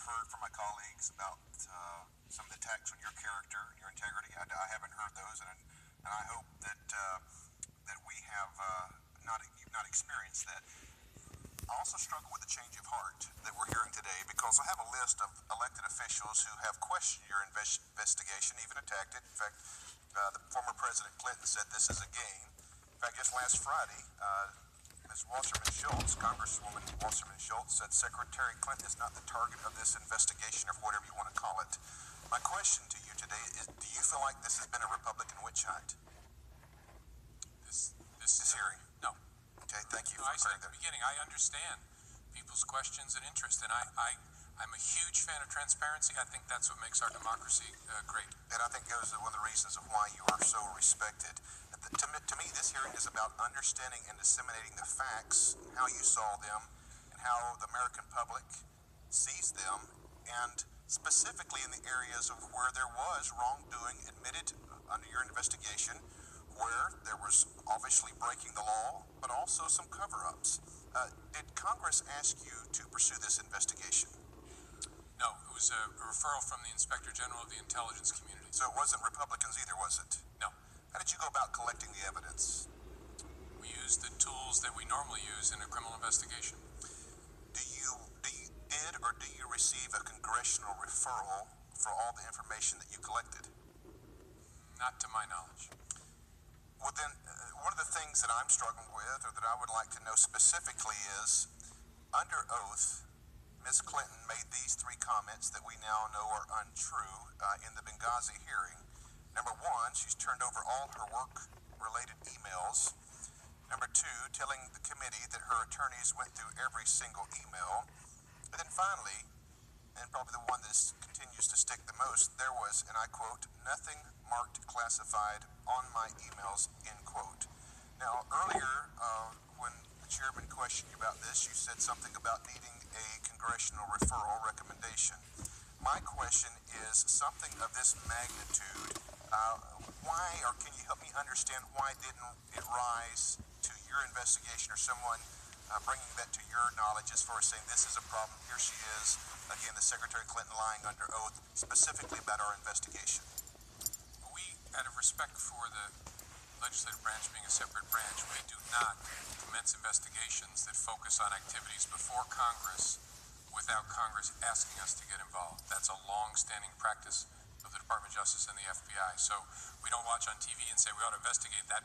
heard from my colleagues about some of the attacks on your character and your integrity. I haven't heard those, and I hope that that we have you've not experienced that. I also struggle with the change of heart that we're hearing today, because I have a list of elected officials who have questioned your investigation, even attacked it. In fact, the former President Clinton said this is a game. In fact, just last Friday, Ms. Wasserman Schultz, Congresswoman Wasserman Schultz, said Secretary Clinton is not the target of this investigation, or whatever you want to call it. My question to you today is, do you feel like this has been a Republican witch hunt? This hearing? No. Okay, thank you. No, I said at the beginning, I understand people's questions and interest, and I'm a huge fan of transparency. I think that's what makes our democracy great. And I think goes to one of the reasons of why you are so respected. To me, this hearing is about understanding and disseminating the facts, how you saw them, and how the American public sees them, and specifically in the areas of where there was wrongdoing admitted under your investigation, where there was obviously breaking the law, but also some cover-ups. Did Congress ask you to pursue this investigation? No, it was a referral from the Inspector General of the intelligence community. So it wasn't Republicans either, was it? No. How did you go about collecting the evidence? We used the tools that we normally use in a criminal investigation. Did or do you receive a congressional referral for all the information that you collected? Not to my knowledge. Well, then, one of the things that I'm struggling with, or that I would like to know specifically, is, under oath, Ms. Clinton made these three comments that we now know are untrue in the Benghazi hearing. Number one, she's turned over all her work-related emails. Number two, telling the committee that her attorneys went through every single email. And then finally, and probably the one that continues to stick the most, there was, and I quote, nothing marked classified on my emails, end quote. Now, earlier, when the chairman questioned you about this, you said something about needing a congressional referral recommendation. My question is, something of this magnitude, why, or can you help me understand why didn't it rise to your investigation, or someone bringing that to your knowledge as far as saying this is a problem, here she is, again, the Secretary Clinton lying under oath, specifically about our investigation? We, out of respect for the legislative branch being a separate branch, we do not commence investigations that focus on activities before Congress without Congress asking us to get involved. That's a long-standing practice of the Department of Justice and the FBI. So we don't watch on TV and say we ought to investigate that.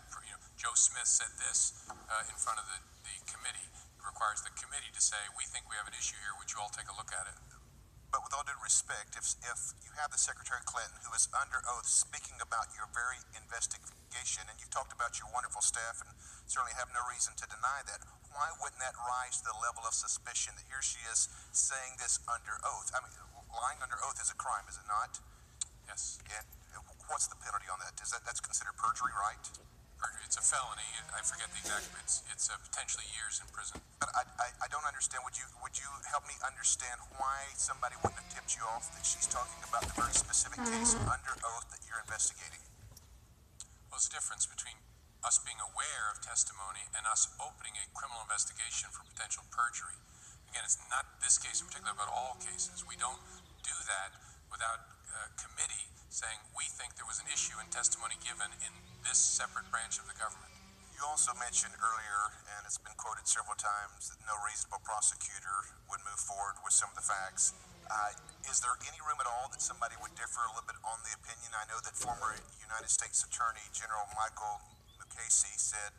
Joe Smith said this in front of the committee. It requires the committee to say, we think we have an issue here, would you all take a look at it? But with all due respect, if you have the Secretary Clinton, who is under oath speaking about your very investigation, and you've talked about your wonderful staff and certainly have no reason to deny that, why wouldn't that rise to the level of suspicion that here she is saying this under oath? I mean, lying under oath is a crime, is it not? Yes. And what's the penalty on that? That's considered perjury, right? Perjury. It's a felony. I forget the exact, it's potentially years in prison. But I don't understand. Would you help me understand why somebody wouldn't have tipped you off that she's talking about the very specific case under oath that you're investigating? Well, there's a difference between us being aware of testimony and us opening a criminal investigation for potential perjury. Again, it's not this case in particular, but all cases. We don't do that without a committee saying we think there was an issue in testimony given in this separate branch of the government. You also mentioned earlier, and it's been quoted several times, that no reasonable prosecutor would move forward with some of the facts. Is there any room at all that somebody would differ a little bit on the opinion? I know that former United States Attorney General Michael Mukasey said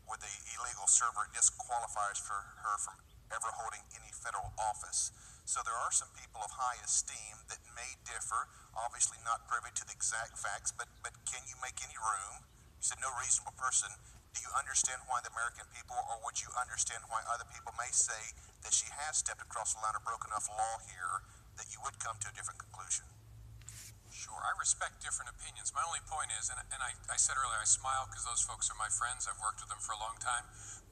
with the illegal server, it disqualifies for her from ever holding any federal office. So there are some people of high esteem that may differ, obviously not privy to the exact facts, but can you make any room? You said no reasonable person. Do you understand why the American people, or would you understand why other people may say that she has stepped across the line or broken enough law here that you would come to a different conclusion? Sure, I respect different opinions. My only point is, and I said earlier, I smile because those folks are my friends. I've worked with them for a long time.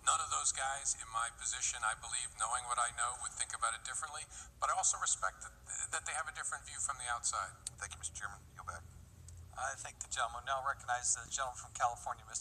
None of those guys in my position, I believe, knowing what I know, would think about it differently. But I also respect that they have a different view from the outside. Thank you, Mr. Chairman. Yield back. I thank the gentleman. Now recognize the gentleman from California, Mr.